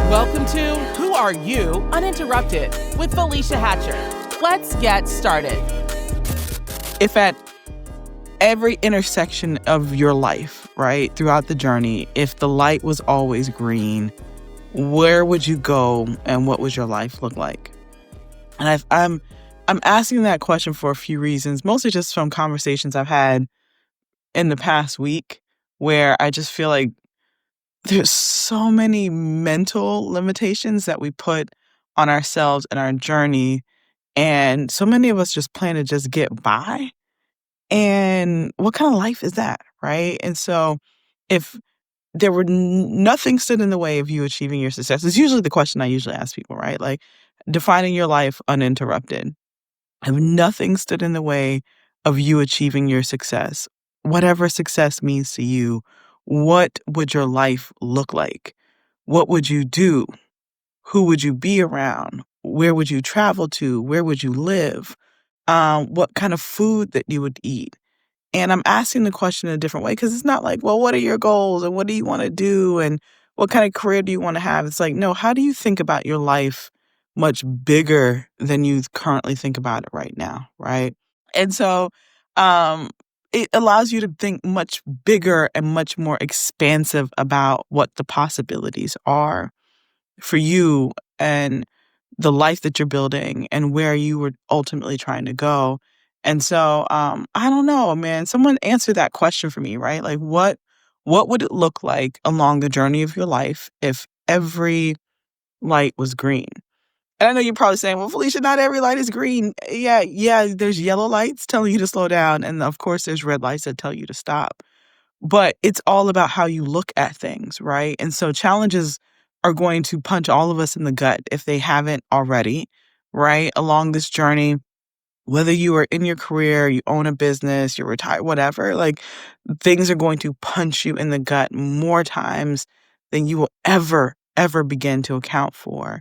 Welcome to Who Are You? Uninterrupted with Felicia Hatcher. Let's get started. If at every intersection of your life, right, throughout the journey, if the light was always green, where would you go and what would your life look like? And I'm asking that question for a few reasons, mostly just from conversations I've had in the past week, where I just feel like there's so many mental limitations that we put on ourselves and our journey. And so many of us just plan to just get by. And what kind of life is that, right? And so if there were nothing stood in the way of you achieving your success, it's usually the question I usually ask people, right? Like defining your life uninterrupted. If nothing stood in the way of you achieving your success, whatever success means to you, what would your life look like? What would you do? Who would you be around? Where would you travel to? Where would you live? What kind of food that you would eat? And I'm asking the question in a different way because it's not like, well, what are your goals and what do you want to do and what kind of career do you want to have? It's like, no, how do you think about your life much bigger than you currently think about it right now, right? And so um, it allows you to think much bigger and much more expansive about what the possibilities are for you and the life that you're building and where you were ultimately trying to go. And so I don't know, man. Someone answer that question for me, right? Like what would it look like along the journey of your life if every light was green? And I know you're probably saying, well, Felicia, not every light is green. Yeah, there's yellow lights telling you to slow down. And of course, there's red lights that tell you to stop. But it's all about how you look at things, right? And so challenges are going to punch all of us in the gut if they haven't already, right? Along this journey, whether you are in your career, you own a business, you're retired, whatever, like things are going to punch you in the gut more times than you will ever begin to account for.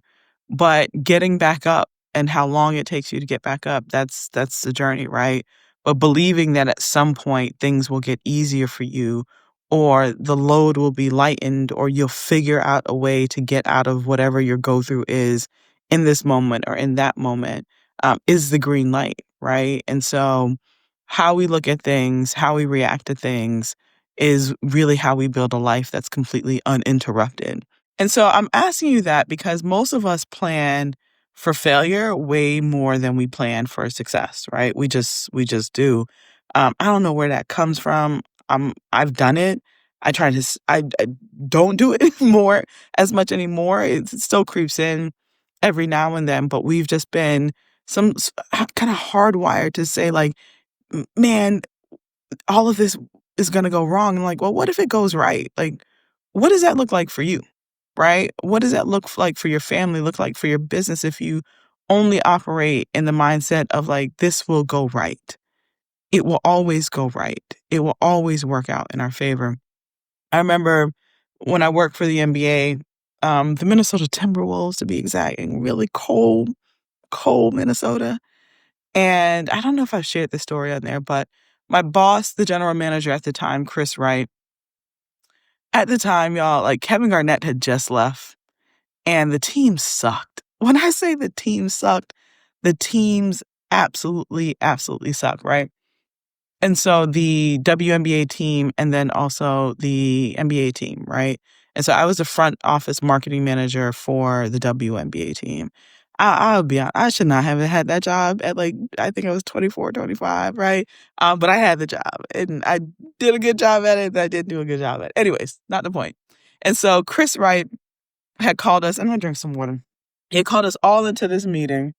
But getting back up and how long it takes you to get back up, that's the journey, right? But believing that at some point things will get easier for you or the load will be lightened or you'll figure out a way to get out of whatever your go through is in this moment or in that moment is the green light, right? And so how we look at things, how we react to things is really how we build a life that's completely uninterrupted. And so I'm asking you that because most of us plan for failure way more than we plan for success, right? We just do. I don't know where that comes from. I've done it. I don't do it more as much anymore. It still creeps in every now and then, but we've just been kind of hardwired to say like, man, all of this is going to go wrong. And like, well, what if it goes right? Like, what does that look like for you? Right? What does that look like for your family, look like for your business if you only operate in the mindset of like, this will go right? It will always go right. It will always work out in our favor. I remember when I worked for the NBA, the Minnesota Timberwolves to be exact, in really cold Minnesota. And I don't know if I've shared this story on there, but my boss, the general manager at the time, Chris Wright, at the time, y'all, like Kevin Garnett had just left and the team sucked. When I say the team sucked, the teams absolutely suck, right? And so the WNBA team and then also the NBA team, right? And so I was the front office marketing manager for the WNBA team. I'll be honest, I should not have had that job at like, I think I was 24, 25, right? But I had the job and I did a good job at it and I didn't do a good job at it. Anyways, not the point. And so Chris Wright had called us, I'm going to drink some water. He had called us all into this meeting.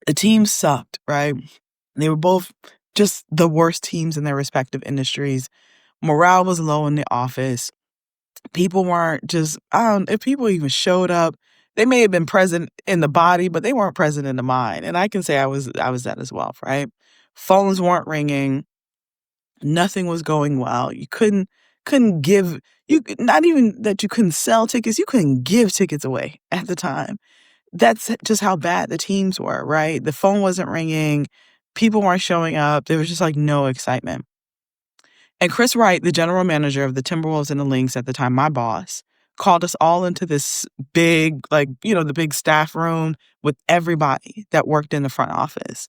The team sucked, right? They were both just the worst teams in their respective industries. Morale was low in the office. People weren't just, if people even showed up, they may have been present in the body, but they weren't present in the mind. And I can say I was that as well, right? Phones weren't ringing. Nothing was going well. You couldn't give, not even that you couldn't sell tickets, you couldn't give tickets away at the time. That's just how bad the teams were, right? The phone wasn't ringing. People weren't showing up. There was just like no excitement. And Chris Wright, the general manager of the Timberwolves and the Lynx at the time, my boss, called us all into this big, like, the big staff room with everybody that worked in the front office.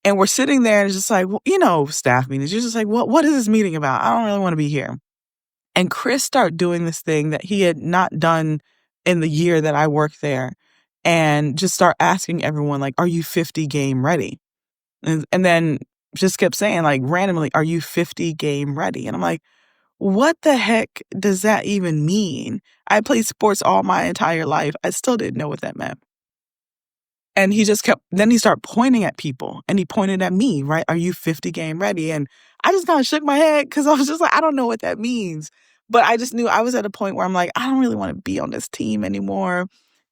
And we're sitting there and it's just like, well, staff meetings. You're just like, what is this meeting about? I don't really want to be here. And Chris started doing this thing that he had not done in the year that I worked there, and just start asking everyone, like, are you 50 game ready? And then just kept saying, like, randomly, are you 50 game ready? And I'm like, what the heck does that even mean? I played sports all my entire life. I still didn't know what that meant. And then he started pointing at people, and he pointed at me, right? Are you 50 game ready? And I just kind of shook my head because I was just like, I don't know what that means. But I just knew I was at a point where I'm like, I don't really want to be on this team anymore.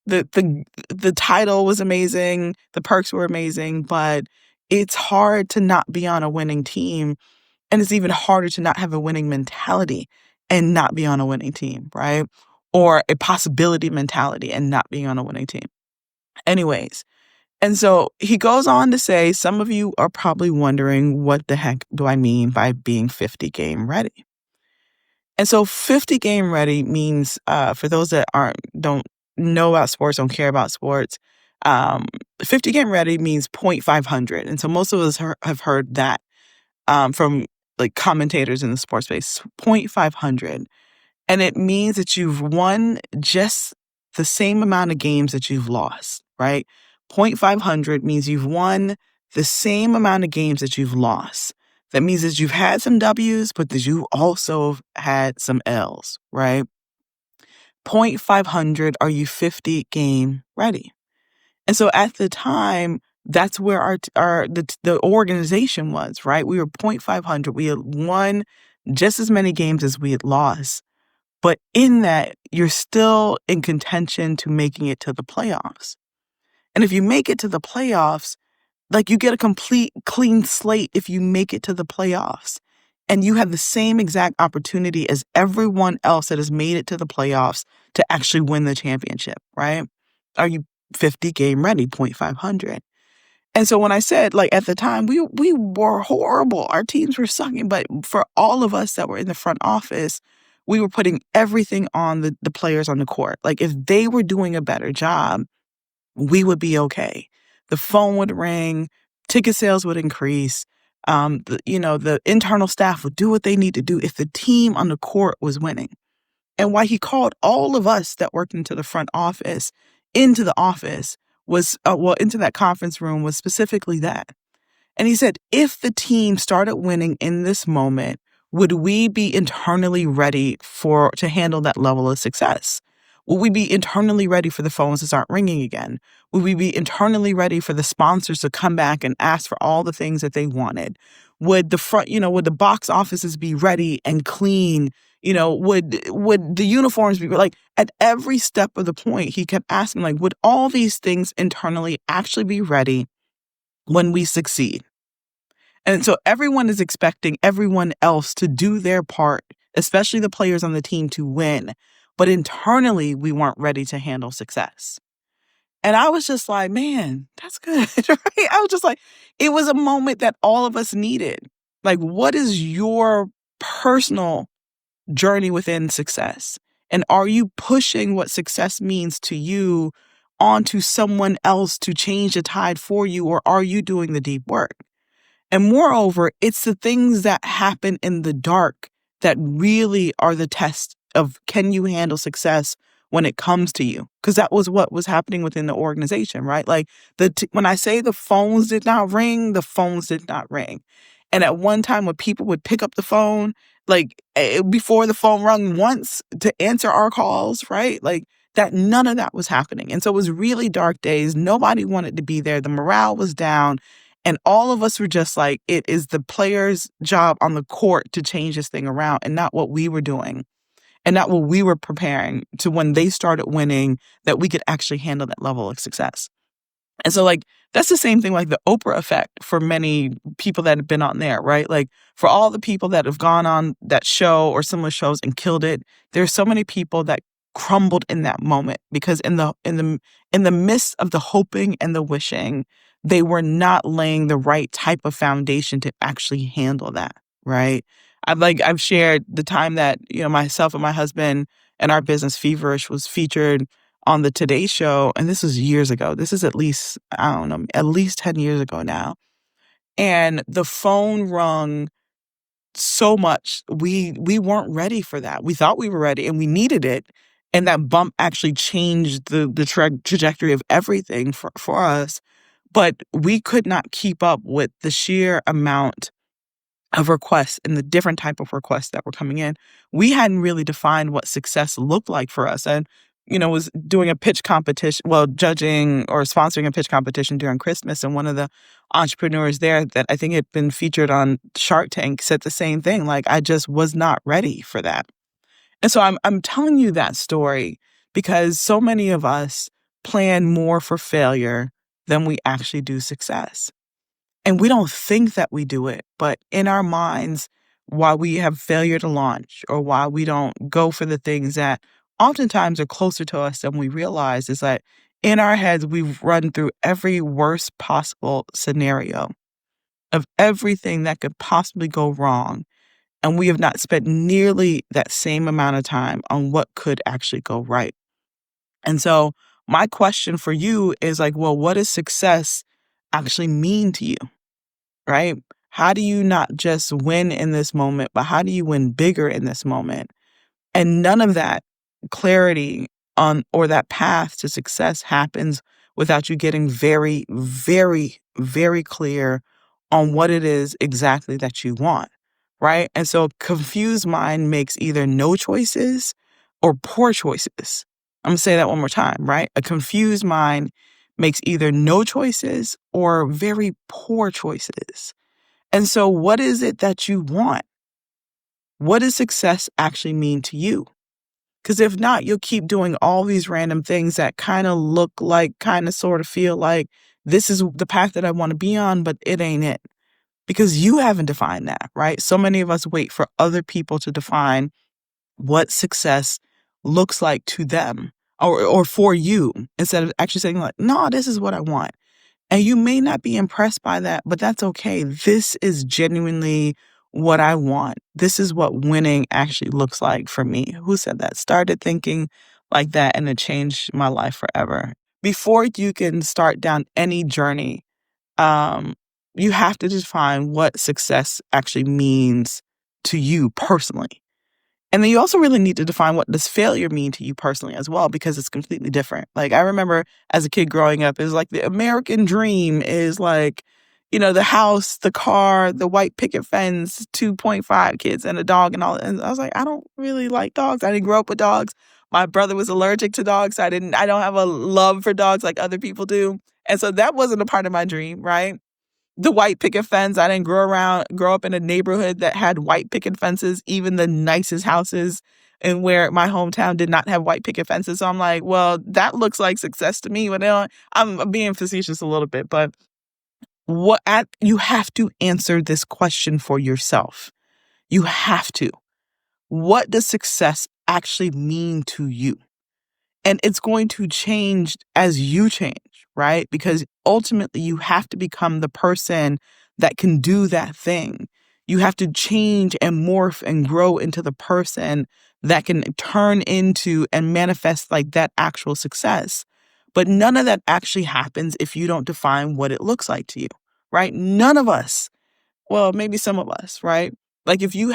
The title was amazing. The perks were amazing, but it's hard to not be on a winning team. And it's even harder to not have a winning mentality and not be on a winning team, right? Or a possibility mentality and not being on a winning team. Anyways, and so he goes on to say, some of you are probably wondering, what the heck do I mean by being 50 game ready? And so 50 game ready means, for those that don't know about sports, don't care about sports, 50 game ready means 0.500. And so most of us have heard that from like commentators in the sports space, 0.500. And it means that you've won just the same amount of games that you've lost, right? 0.500 means you've won the same amount of games that you've lost. That means that you've had some W's, but that you also had some L's, right? 0.500, are you 50 game ready? And so at the time, that's where the organization was, right? We were 0.500. We had won just as many games as we had lost. But in that, you're still in contention to making it to the playoffs. And if you make it to the playoffs, like, you get a complete clean slate if you make it to the playoffs. And you have the same exact opportunity as everyone else that has made it to the playoffs to actually win the championship, right? Are you 50 game ready, 0.500? And so when I said, like, at the time, we were horrible. Our teams were sucking. But for all of us that were in the front office, we were putting everything on the players on the court. Like, if they were doing a better job, we would be okay. The phone would ring, ticket sales would increase. The internal staff would do what they need to do if the team on the court was winning. And why he called all of us that worked into the front office into the office was, into that conference room, was specifically that. And he said, if the team started winning in this moment, would we be internally ready to handle that level of success? Will we be internally ready for the phones to start ringing again? Will we be internally ready for the sponsors to come back and ask for all the things that they wanted? Would would the box offices be ready and clean? Would the uniforms be like, at every step of the point, he kept asking, like, would all these things internally actually be ready when we succeed? And so everyone is expecting everyone else to do their part, especially the players on the team, to win. But internally, we weren't ready to handle success. And I was just like, man, that's good, right? I was just like, it was a moment that all of us needed. Like, what is your personal journey within success? And are you pushing what success means to you onto someone else to change the tide for you, or are you doing the deep work? And moreover, it's the things that happen in the dark that really are the test of, can you handle success when it comes to you? Because that was what was happening within the organization, right? Like, when I say the phones did not ring, the phones did not ring. And at one time, when people would pick up the phone, like, before the phone rung once to answer our calls, right? Like, that, none of that was happening. And so it was really dark days. Nobody wanted to be there. The morale was down. And all of us were just like, it is the players' job on the court to change this thing around, and not what we were doing, and not what we were preparing to, when they started winning, that we could actually handle that level of success. And so, like, that's the same thing, like the Oprah effect for many people that have been on there, right? Like, for all the people that have gone on that show or similar shows and killed it, there's so many people that crumbled in that moment, because in the midst of the hoping and the wishing, they were not laying the right type of foundation to actually handle that, right? I've shared the time that, myself and my husband and our business Feverish was featured on the Today Show. And this was years ago. This is at least, I don't know, at least 10 years ago now. And the phone rung so much. We weren't ready for that. We thought we were ready and we needed it. And that bump actually changed the trajectory of everything for us. But we could not keep up with the sheer amount of requests and the different type of requests that were coming in. We hadn't really defined what success looked like for us. And, was doing a pitch competition, well, judging or sponsoring a pitch competition during Christmas. And one of the entrepreneurs there that I think had been featured on Shark Tank said the same thing. Like, I just was not ready for that. And so I'm telling you that story because so many of us plan more for failure than we actually do success. And we don't think that we do it, but in our minds, why we have failure to launch or why we don't go for the things that oftentimes are closer to us than we realize is that in our heads, we've run through every worst possible scenario of everything that could possibly go wrong. And we have not spent nearly that same amount of time on what could actually go right. And so my question for you is like, well, what does success actually mean to you? Right? How do you not just win in this moment, but how do you win bigger in this moment? And none of that clarity on or that path to success happens without you getting very, very, very clear on what it is exactly that you want. Right? And so confused mind makes either no choices or poor choices. I'm going to say that one more time, right? A confused mind makes either no choices or very poor choices. And so what is it that you want? What does success actually mean to you? Because if not, you'll keep doing all these random things that kind of look like, kind of sort of feel like this is the path that I want to be on, but it ain't it. Because you haven't defined that, right? So many of us wait for other people to define what success looks like to them or for you instead of actually saying like, no, this is what I want. And you may not be impressed by that, but that's okay. This is genuinely what I want. This is what winning actually looks like for me. Who said that? Started thinking like that and it changed my life forever. Before you can start down any journey, you have to define what success actually means to you personally. And then you also really need to define what does failure mean to you personally as well, because it's completely different. Like I remember as a kid growing up, it was like the American dream is like, the house, the car, the white picket fence, 2.5 kids and a dog and all. And I was like, I don't really like dogs. I didn't grow up with dogs. My brother was allergic to dogs. I don't have a love for dogs like other people do. And so that wasn't a part of my dream, right? The white picket fence. I didn't grow up in a neighborhood that had white picket fences, even the nicest houses and where my hometown did not have white picket fences. So I'm like, well, that looks like success to me. But I'm being facetious a little bit, but you have to answer this question for yourself. You have to. What does success actually mean to you? And it's going to change as you change, right? Because ultimately you have to become the person that can do that thing. You have to change and morph and grow into the person that can turn into and manifest like that actual success. But none of that actually happens if you don't define what it looks like to you, right? None of us. Well, maybe some of us, right? Like if you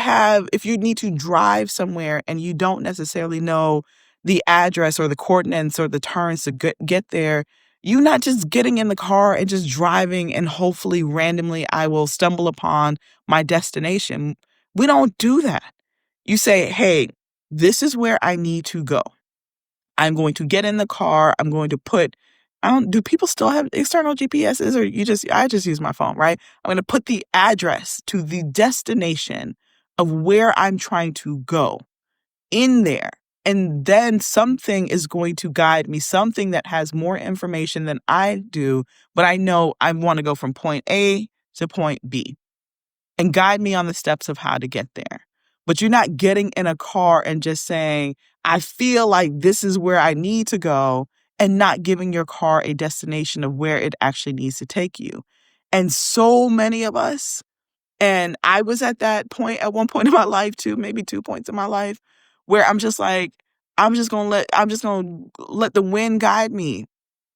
need to drive somewhere and you don't necessarily know the address or the coordinates or the turns to get there, you're not just getting in the car and just driving and hopefully randomly I will stumble upon my destination. We don't do that. You say, hey, this is where I need to go. I'm going to get in the car. I'm going to do people still have external GPSs or I just use my phone, right? I'm going to put the address to the destination of where I'm trying to go in there. And then something is going to guide me, something that has more information than I do, but I know I want to go from point A to point B and guide me on the steps of how to get there. But you're not getting in a car and just saying, I feel like this is where I need to go, and not giving your car a destination of where it actually needs to take you. And so many of us, and I was at that point at one point in my life too, maybe 2 points in my life, where I'm just like, I'm just going to let the wind guide me.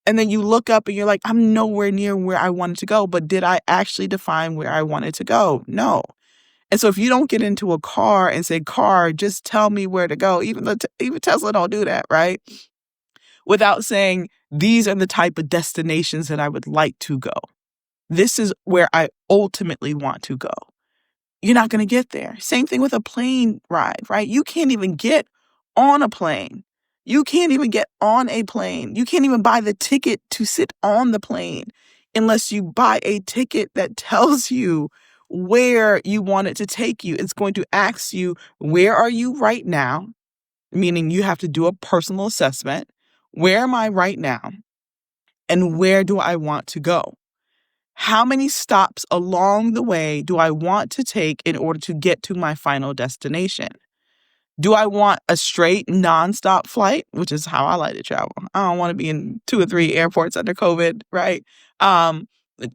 And then you look up and you're like, I'm nowhere near where I wanted to go. But did I actually define where I wanted to go? No. And so if you don't get into a car and say, car, just tell me where to go, even Tesla don't do that, right? Without saying, these are the type of destinations that I would like to go. This is where I ultimately want to go. You're not going to get there. Same thing with a plane ride, right? You can't even get on a plane. You can't even get on a plane. You can't even buy the ticket to sit on the plane unless you buy a ticket that tells you where you want it to take you. It's going to ask you, where are you right now? Meaning you have to do a personal assessment. Where am I right now? And where do I want to go? How many stops along the way do I want to take in order to get to my final destination? Do I want a straight nonstop flight, which is how I like to travel? I don't want to be in 2 or 3 airports under COVID, right? Um,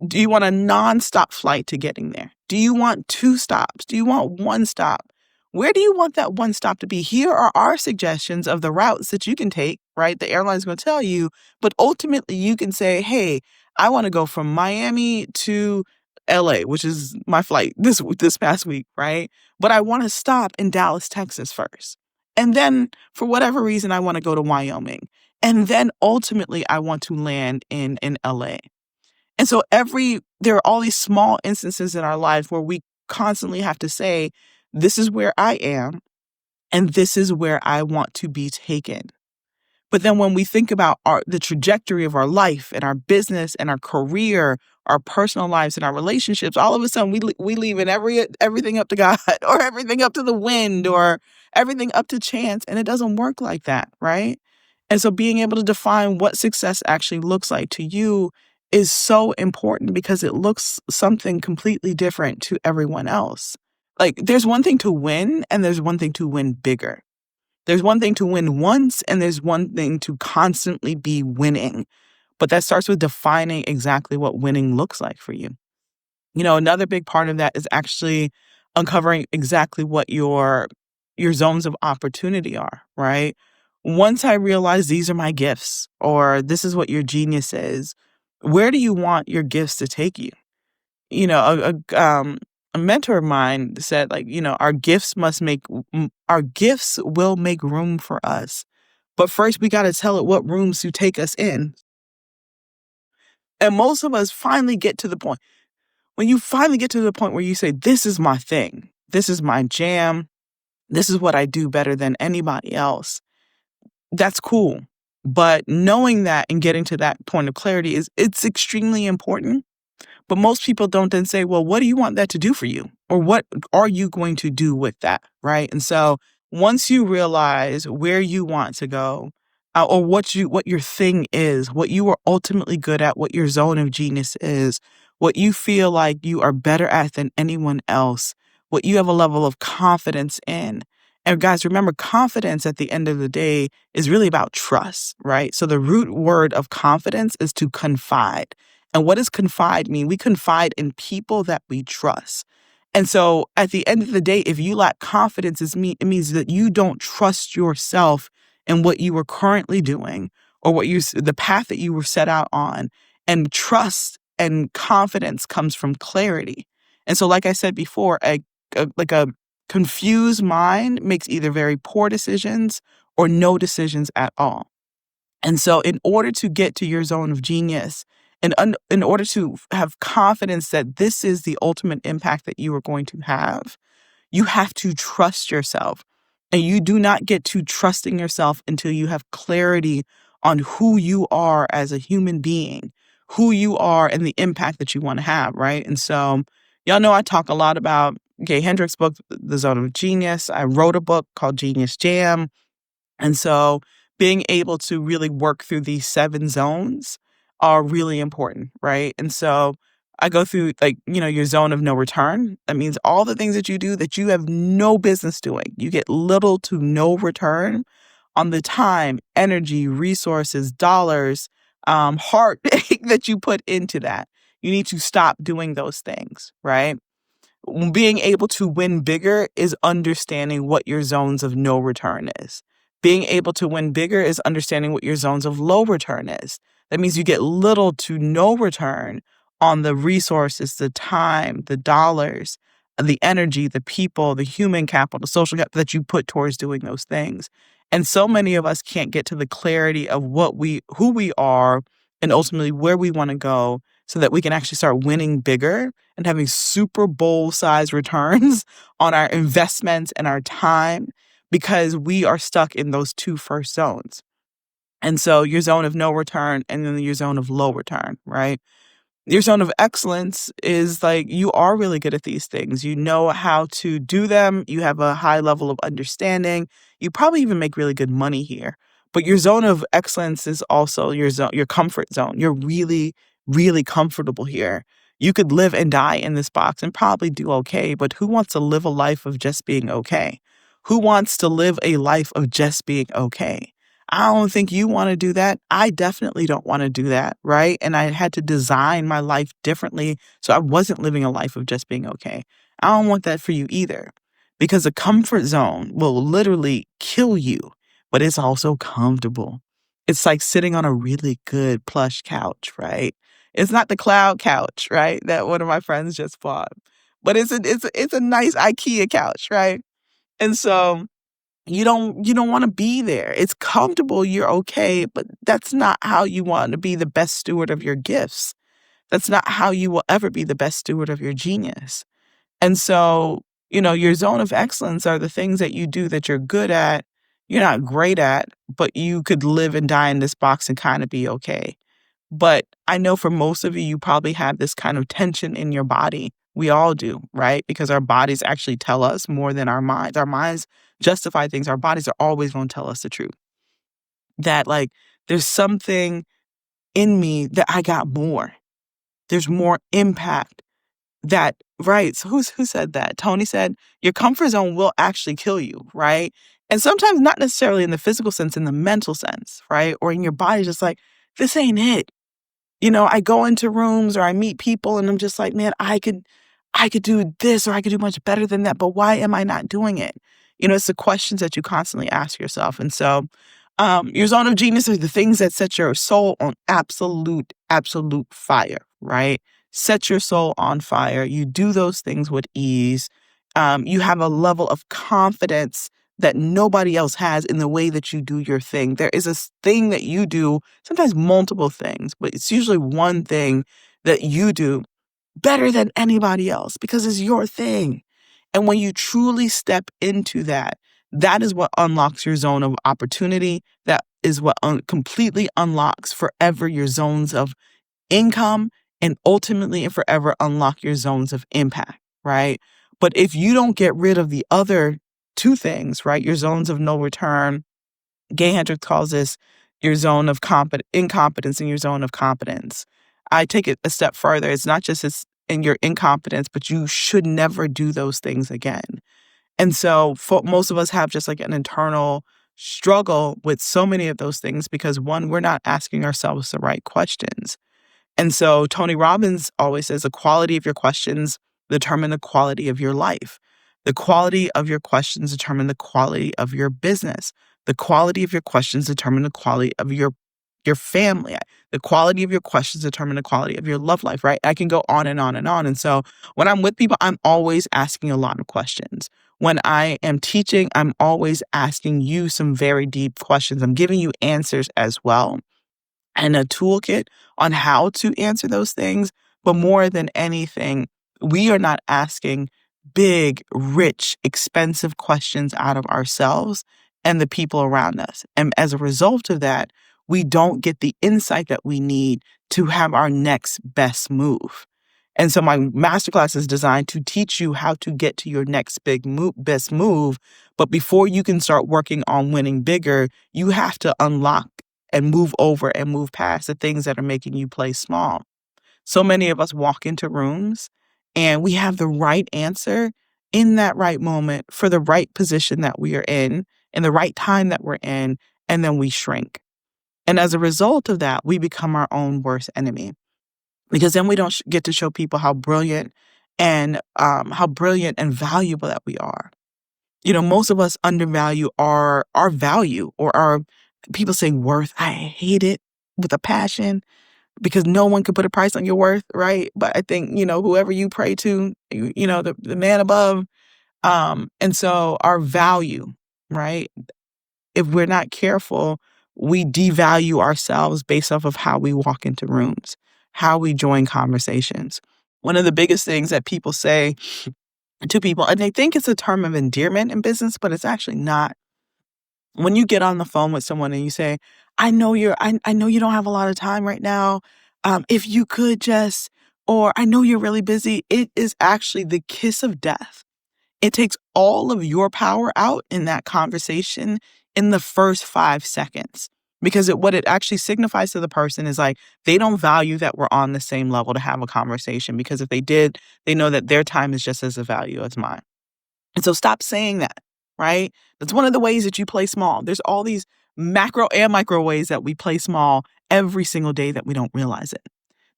do you want a nonstop flight to getting there? Do you want 2 stops? Do you want 1 stop? Where do you want that 1 stop to be? Here are our suggestions of the routes that you can take, right? The airline's going to tell you, but ultimately you can say, hey, I want to go from Miami to LA, which is my flight this past week, right? But I want to stop in Dallas, Texas first. And then for whatever reason, I want to go to Wyoming. And then ultimately I want to land in LA. And so there are all these small instances in our life where we constantly have to say, this is where I am, and this is where I want to be taken. But then when we think about the trajectory of our life and our business and our career, our personal lives and our relationships, all of a sudden we leave everything up to God or everything up to the wind or everything up to chance. And it doesn't work like that, right? And so being able to define what success actually looks like to you is so important because it looks something completely different to everyone else. Like there's one thing to win and there's one thing to win bigger. There's one thing to win once and there's one thing to constantly be winning. But that starts with defining exactly what winning looks like for you. Another big part of that is actually uncovering exactly what your zones of opportunity are, right? Once I realize these are my gifts or this is what your genius is, where do you want your gifts to take you? A mentor of mine said, our gifts our gifts will make room for us. But first we got to tell it what rooms to take us in. And most of us finally get to the point. When you finally get to the point where you say, this is my thing, this is my jam, this is what I do better than anybody else, that's cool. But knowing that and getting to that point of clarity it's extremely important. But most people don't then say, well, what do you want that to do for you? Or what are you going to do with that, right? And so once you realize where you want to go, or what your thing is, what you are ultimately good at, what your zone of genius is, what you feel like you are better at than anyone else, what you have a level of confidence in. And guys, remember, confidence at the end of the day is really about trust, right? So the root word of confidence is to confide. And what does confide mean? We confide in people that we trust. And so at the end of the day, if you lack confidence, it means that you don't trust yourself and what you are currently doing or the path that you were set out on. And trust and confidence comes from clarity. And so like I said before, a confused mind makes either very poor decisions or no decisions at all. And so in order to get to your zone of genius, and in order to have confidence that this is the ultimate impact that you are going to have, you have to trust yourself. And you do not get to trusting yourself until you have clarity on who you are as a human being, who you are and the impact that you want to have, right? And so y'all know I talk a lot about Gay Hendricks' book, The Zone of Genius. I wrote a book called Genius Jam. And so being able to really work through these 7 zones are really important, right? And so I go through your zone of no return. That means all the things that you do that you have no business doing. You get little to no return on the time, energy, resources, dollars, heartache that you put into that. You need to stop doing those things, right? Being able to win bigger is understanding what your zones of no return is. Being able to win bigger is understanding what your zones of low return is. That means you get little to no return on the resources, the time, the dollars, the energy, the people, the human capital, the social capital that you put towards doing those things. And so many of us can't get to the clarity of who we are, and ultimately where we want to go, so that we can actually start winning bigger and having Super Bowl size returns on our investments and our time, because we are stuck in those two first zones. And so your zone of no return and then your zone of low return, right? Your zone of excellence is like you are really good at these things. You know how to do them. You have a high level of understanding. You probably even make really good money here. But your zone of excellence is also your comfort zone. You're really, really comfortable here. You could live and die in this box and probably do okay, but who wants to live a life of just being okay? Who wants to live a life of just being okay? I don't think you want to do that. I definitely don't want to do that, right? And I had to design my life differently so I wasn't living a life of just being okay. I don't want that for you either, because a comfort zone will literally kill you, but it's also comfortable. It's like sitting on a really good plush couch, right? It's not the cloud couch, right? That one of my friends just bought, but it's a nice IKEA couch, right? And so you don't want to be there. It's comfortable, you're okay, but that's not how you want to be the best steward of your gifts. That's not how you will ever be the best steward of your genius. And so, your zone of excellence are the things that you do that you're good at, you're not great at, but you could live and die in this box and kind of be okay. But I know for most of you, you probably have this kind of tension in your body. We all do, right? Because our bodies actually tell us more than our minds. Our minds justify things. Our bodies are always going to tell us the truth. That, like, there's something in me that I got more. There's more impact. That, right? So who said that? Tony said, your comfort zone will actually kill you, right? And sometimes not necessarily in the physical sense, in the mental sense, right? Or in your body, just like, this ain't it. I go into rooms or I meet people and I'm just like, man, I could do this or I could do much better than that, but why am I not doing it? It's the questions that you constantly ask yourself. And so your zone of genius are the things that set your soul on absolute, absolute fire, right? Set your soul on fire. You do those things with ease. You have a level of confidence that nobody else has in the way that you do your thing. There is a thing that you do, sometimes multiple things, but it's usually one thing that you do better than anybody else because it's your thing. And when you truly step into that, that is what unlocks your zone of opportunity. That is what completely unlocks forever your zones of income, and ultimately and forever unlock your zones of impact, right? But if you don't get rid of the other two things, right, your zones of no return, Gay Hendricks calls this your zone of incompetence and your zone of competence. I take it a step further. It's not just in your incompetence, but you should never do those things again. And so most of us have just like an internal struggle with so many of those things because, one, we're not asking ourselves the right questions. And so Tony Robbins always says the quality of your questions determine the quality of your life. The quality of your questions determine the quality of your business. The quality of your questions determine the quality of your family. The quality of your questions determine the quality of your love life, right? I can go on and on and on. And so when I'm with people, I'm always asking a lot of questions. When I am teaching, I'm always asking you some very deep questions. I'm giving you answers as well, and a toolkit on how to answer those things. But more than anything, we are not asking big, rich, expensive questions out of ourselves and the people around us. And as a result of that, we don't get the insight that we need to have our next best move. And so my masterclass is designed to teach you how to get to your next best move. But before you can start working on winning bigger, you have to unlock and move over and move past the things that are making you play small. So many of us walk into rooms and we have the right answer in that right moment for the right position that we are in the right time that we're in, and then we shrink. And as a result of that, we become our own worst enemy, because then we don't get to show people how brilliant and valuable that we are. Most of us undervalue our value or our, people say worth. I hate it with a passion because no one could put a price on your worth, right? But I think, whoever you pray to, the man above, and so our value, right? If we're not careful, we devalue ourselves based off of how we walk into rooms, how we join conversations. One of the biggest things that people say to people, and they think it's a term of endearment in business, but it's actually not. When you get on the phone with someone and you say, I know you don't have a lot of time right now. If you could just, or I know you're really busy, it is actually the kiss of death. It takes all of your power out in that conversation in the first 5 seconds. Because what it actually signifies to the person is like, they don't value that we're on the same level to have a conversation. Because if they did, they know that their time is just as a value as mine. And so stop saying that, right? That's one of the ways that you play small. There's all these macro and micro ways that we play small every single day that we don't realize it.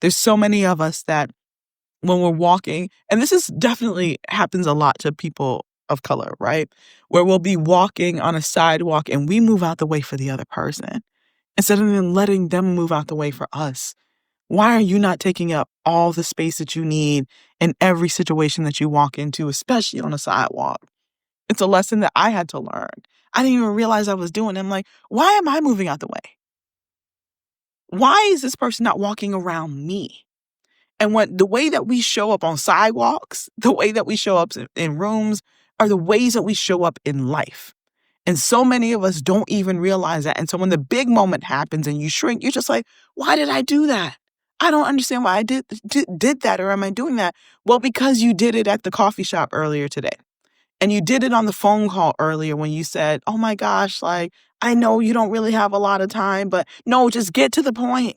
There's so many of us that when we're walking, and this is definitely happens a lot to people of color, right? Where we'll be walking on a sidewalk and we move out the way for the other person instead of then letting them move out the way for us. Why are you not taking up all the space that you need in every situation that you walk into, especially on a sidewalk? It's a lesson that I had to learn. I didn't even realize I was doing it. I'm like, why am I moving out the way? Why is this person not walking around me? And the way that we show up on sidewalks, the way that we show up in rooms are the ways that we show up in life. And so many of us don't even realize that. And so when the big moment happens and you shrink, you're just like, why did I do that? I don't understand why I did that, or am I doing that? Well, because you did it at the coffee shop earlier today. And you did it on the phone call earlier when you said, oh my gosh, like, I know you don't really have a lot of time, but no, just get to the point.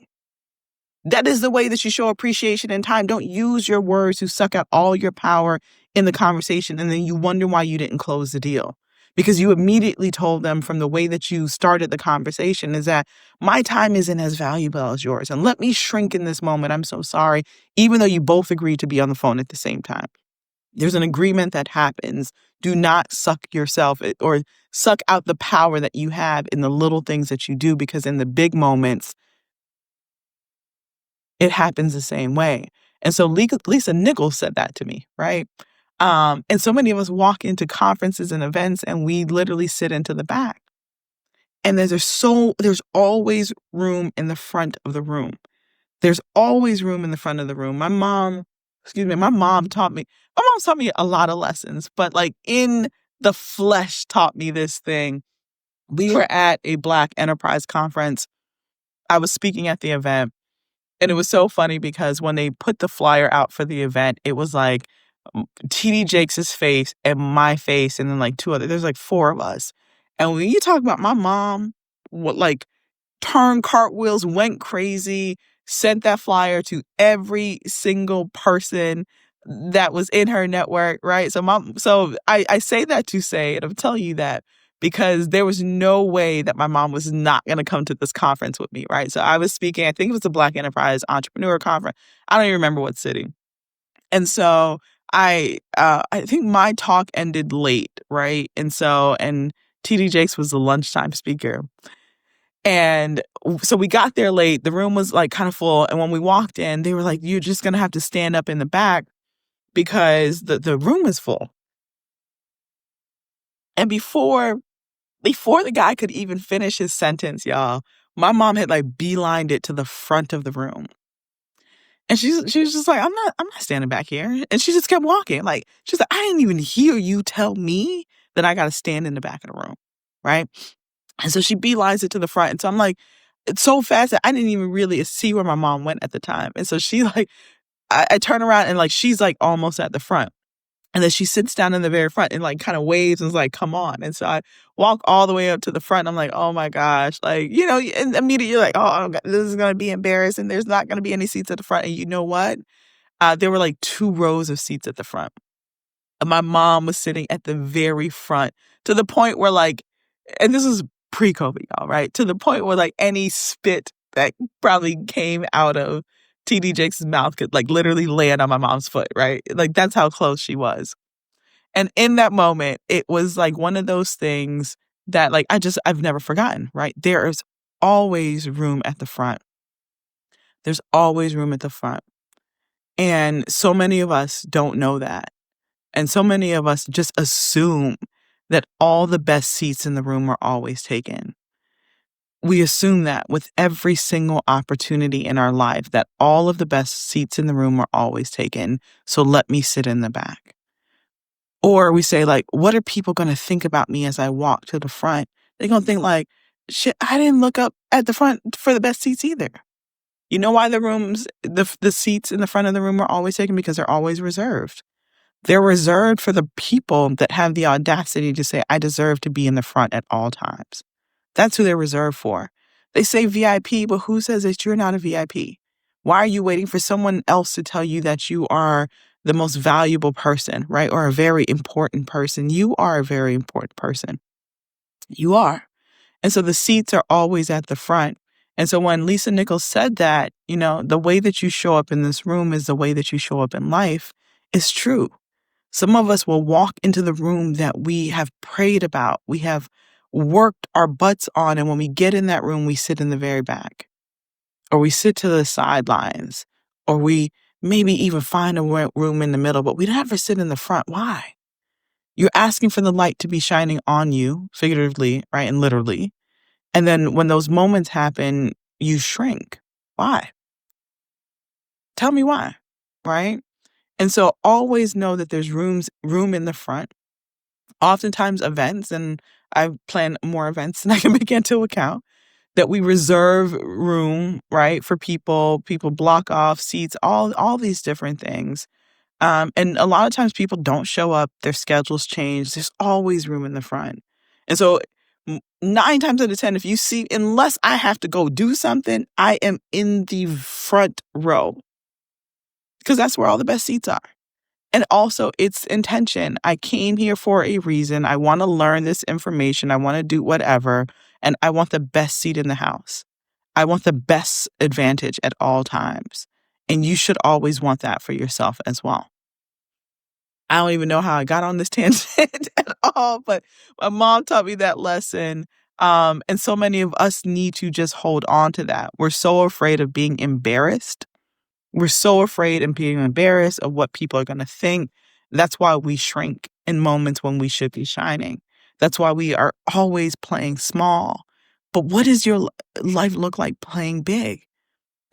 That is the way that you show appreciation and time. Don't use your words to suck out all your power in the conversation. And then you wonder why you didn't close the deal. Because you immediately told them from the way that you started the conversation is that my time isn't as valuable as yours. And let me shrink in this moment. I'm so sorry. Even though you both agreed to be on the phone at the same time. There's an agreement that happens. Do not suck yourself or suck out the power that you have in the little things that you do, because in the big moments, it happens the same way. And so Lisa Nichols said that to me, right? And so many of us walk into conferences and events and we literally sit into the back. And there's always room in the front of the room. There's always room in the front of the room. My mom taught me a lot of lessons, but like in the flesh taught me this thing. We were at a Black Enterprise conference. I was speaking at the event. And it was so funny because when they put the flyer out for the event, it was like TD Jakes' face and my face and then like there's like 4 of us. And when you talk about my mom, like turned cartwheels, went crazy, sent that flyer to every single person that was in her network, right? So I say that to say, and I'm telling you that because there was no way that my mom was not going to come to this conference with me, right? So I was speaking, I think it was the Black Enterprise Entrepreneur Conference. I don't even remember what city. And so I think my talk ended late, right? And TD Jakes was the lunchtime speaker. And so we got there late. The room was like kind of full. And when we walked in, they were like, you're just going to have to stand up in the back because the room is full. And before the guy could even finish his sentence, y'all, my mom had like beelined it to the front of the room. And she was just like, I'm not standing back here. And she just kept walking. Like, she's like, I didn't even hear you tell me that I got to stand in the back of the room. Right. And so she beelines it to the front. And so I'm like, it's so fast that I didn't even really see where my mom went at the time. And so she like, I turn around and like, she's like almost at the front. And then she sits down in the very front and like kind of waves and is like, come on. And so I walk all the way up to the front. I'm like, oh my gosh. Like, and immediately you're like, oh, this is going to be embarrassing. There's not going to be any seats at the front. And you know what? There were like 2 rows of seats at the front. And my mom was sitting at the very front to the point where like, and this is pre-COVID, y'all, right? To the point where like any spit that probably came out of TD Jakes' mouth could like literally land on my mom's foot, right? Like that's how close she was. And in that moment, it was like one of those things that like I've never forgotten, right? There is always room at the front. There's always room at the front. And so many of us don't know that. And so many of us just assume that all the best seats in the room are always taken. We assume that with every single opportunity in our life that all of the best seats in the room are always taken. So let me sit in the back. Or we say like, what are people going to think about me as I walk to the front? They're going to think like, shit, I didn't look up at the front for the best seats either. You know why the seats in the front of the room are always taken? Because they're always reserved. They're reserved for the people that have the audacity to say, I deserve to be in the front at all times. That's who they're reserved for. They say VIP, but who says that you're not a VIP? Why are you waiting for someone else to tell you that you are the most valuable person, right? Or a very important person? You are a very important person. You are. And so the seats are always at the front. And so when Lisa Nichols said that, the way that you show up in this room is the way that you show up in life is true. Some of us will walk into the room that we have prayed about, we have worked our butts on, and when we get in that room, we sit in the very back, or we sit to the sidelines, or we maybe even find a room in the middle, but we never sit in the front. Why? You're asking for the light to be shining on you, figuratively, right, and literally. And then when those moments happen, you shrink. Why? Tell me why, right? And so always know that there's room in the front. Oftentimes events, and I plan more events than I can begin to account, that we reserve room, right, for people block off seats, all these different things. And a lot of times people don't show up, their schedules change. There's always room in the front. And so 9 times out of 10, if you see, unless I have to go do something, I am in the front row because that's where all the best seats are. And also, it's intention. I came here for a reason. I want to learn this information. I want to do whatever. And I want the best seat in the house. I want the best advantage at all times. And you should always want that for yourself as well. I don't even know how I got on this tangent at all, but my mom taught me that lesson. And so many of us need to just hold on to that. We're so afraid of being embarrassed. We're so afraid of being embarrassed of what people are going to think. That's why we shrink in moments when we should be shining. That's why we are always playing small. But what does your life look like playing big?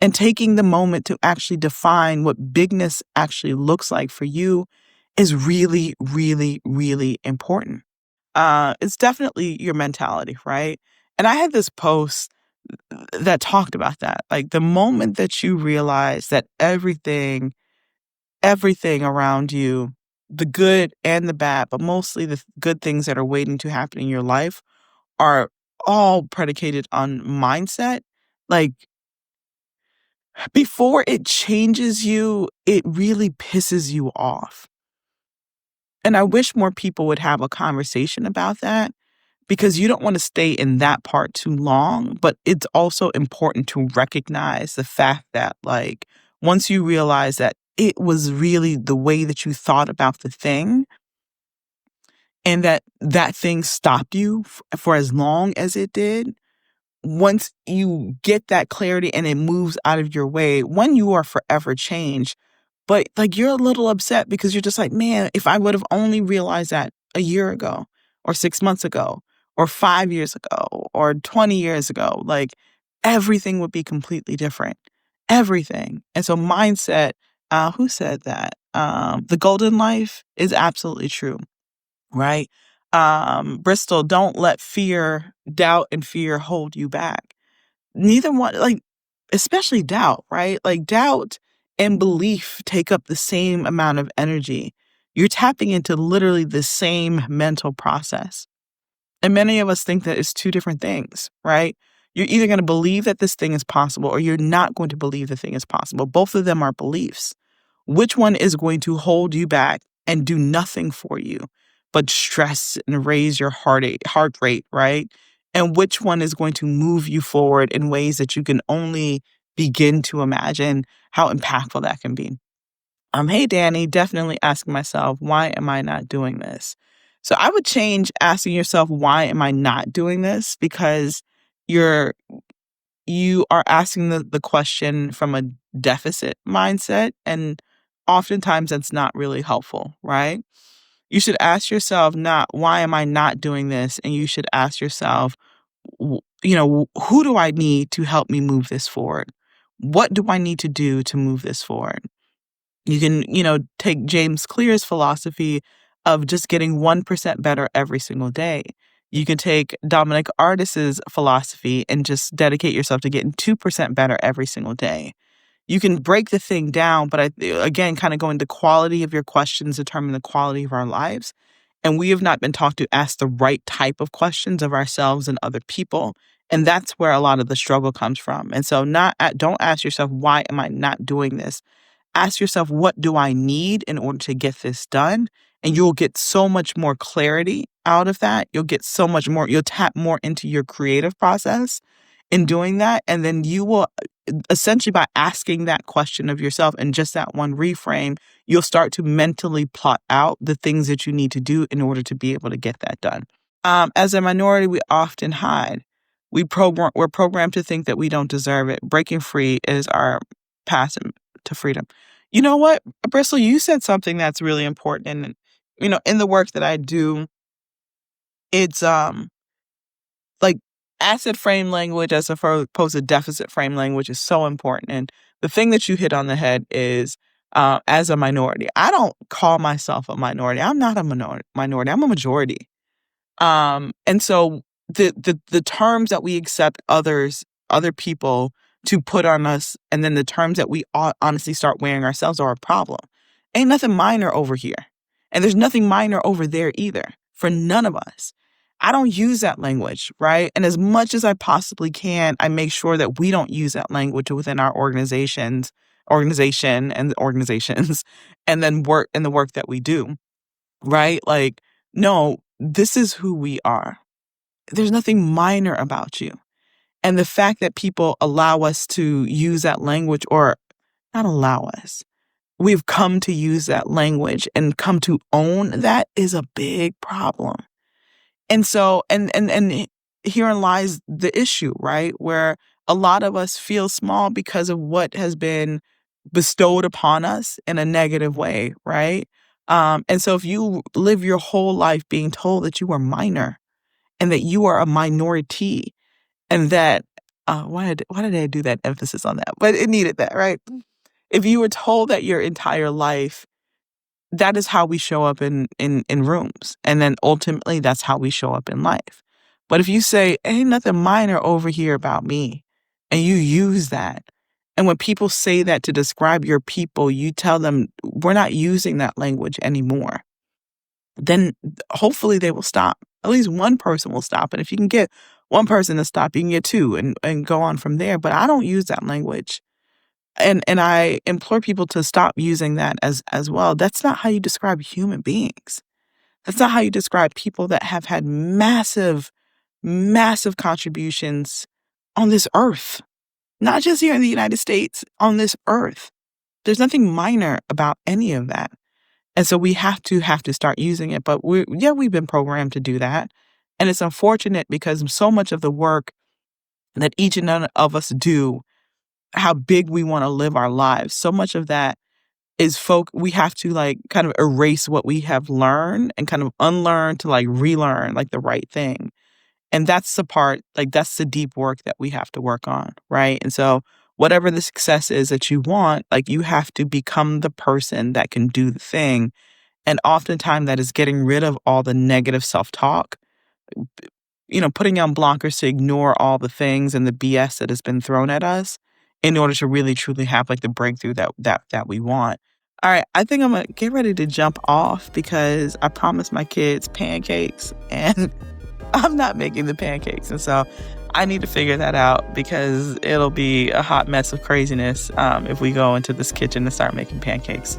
And taking the moment to actually define what bigness actually looks like for you is really, really, really important. It's definitely your mentality, right? And I had this post that talked about that. Like the moment that you realize that everything around you, the good and the bad, but mostly the good things that are waiting to happen in your life are all predicated on mindset. Like before it changes you, it really pisses you off. And I wish more people would have a conversation about that because you don't want to stay in that part too long. But it's also important to recognize the fact that, like, once you realize that it was really the way that you thought about the thing and that thing stopped you for as long as it did, once you get that clarity and it moves out of your way, one, you are forever changed. But like you're a little upset because you're just like, man, if I would have only realized that a year ago or 6 months ago or 5 years ago or 20 years ago, like everything would be completely different. Everything. And so mindset, who said that? The golden life is absolutely true, right? Bristol, don't let doubt and fear hold you back. Neither one, like, especially doubt, right? Like doubt and belief take up the same amount of energy. You're tapping into literally the same mental process. And many of us think that it's two different things, right? You're either going to believe that this thing is possible or you're not going to believe the thing is possible. Both of them are beliefs. Which one is going to hold you back and do nothing for you but stress and raise your heart rate, right? And which one is going to move you forward in ways that you can only begin to imagine how impactful that can be. Hey, Danny, definitely asking myself, why am I not doing this? So I would change asking yourself, why am I not doing this? Because you're you are asking the question from a deficit mindset, and oftentimes that's not really helpful, right? You should ask yourself not why am I not doing this, and you should ask yourself, who do I need to help me move this forward? What do I need to do to move this forward? You can, take James Clear's philosophy of just getting 1% better every single day. You can take Dominic Artis's philosophy and just dedicate yourself to getting 2% better every single day. You can break the thing down, but again, kind of going to quality of your questions determine the quality of our lives. And we have not been taught to ask the right type of questions of ourselves and other people. And that's where a lot of the struggle comes from. And so don't ask yourself, why am I not doing this? Ask yourself, what do I need in order to get this done? And you'll get so much more clarity out of that. You'll tap more into your creative process in doing that. And then you will essentially, by asking that question of yourself and just that one reframe, you'll start to mentally plot out the things that you need to do in order to be able to get that done. As a minority, we often hide. We're programmed to think that we don't deserve it. Breaking free is our path to freedom. You know what, Bristol, you said something that's really important. And, in the work that I do, it's like asset frame language as opposed to deficit frame language is so important. And the thing that you hit on the head is as a minority, I don't call myself a minority. I'm not a minority. I'm a majority. And so the terms that we accept other people to put on us, and then the terms that we honestly start wearing ourselves are a problem. Ain't nothing minor over here. And there's nothing minor over there either for none of us. I don't use that language, right? And as much as I possibly can, I make sure that we don't use that language within our organization and organizations, and then work in the work that we do, right? Like, no, this is who we are. There's nothing minor about you. And the fact that people allow us to use that language, or not allow us, we've come to use that language and come to own that, is a big problem. And so, and herein lies the issue, right? Where a lot of us feel small because of what has been bestowed upon us in a negative way, right? And so if you live your whole life being told that you are minor and that you are a minority, and that, why did I do that emphasis on that? But it needed that, right? If you were told that your entire life, that is how we show up in rooms. And then ultimately that's how we show up in life. But if you say, ain't nothing minor over here about me, and you use that, and when people say that to describe your people, you tell them, we're not using that language anymore, then hopefully they will stop. At least one person will stop. And if you can get one person to stop, you can get two and go on from there. But I don't use that language. And I implore people to stop using that as well. That's not how you describe human beings. That's not how you describe people that have had massive, massive contributions on this earth. Not just here in the United States, on this earth. There's nothing minor about any of that. And so we have to start using it. But we've been programmed to do that. And it's unfortunate because so much of the work that each and none of us do, how big we want to live our lives, so much of that is we have to kind of erase what we have learned and kind of unlearn to relearn the right thing. And that's the part, that's the deep work that we have to work on, right? And so whatever the success is that you want, you have to become the person that can do the thing. And oftentimes that is getting rid of all the negative self-talk, putting on blockers to ignore all the things and the BS that has been thrown at us in order to really truly have the breakthrough that we want. All right, I think I'm gonna get ready to jump off because I promised my kids pancakes and I'm not making the pancakes. And so I need to figure that out because it'll be a hot mess of craziness if we go into this kitchen and start making pancakes.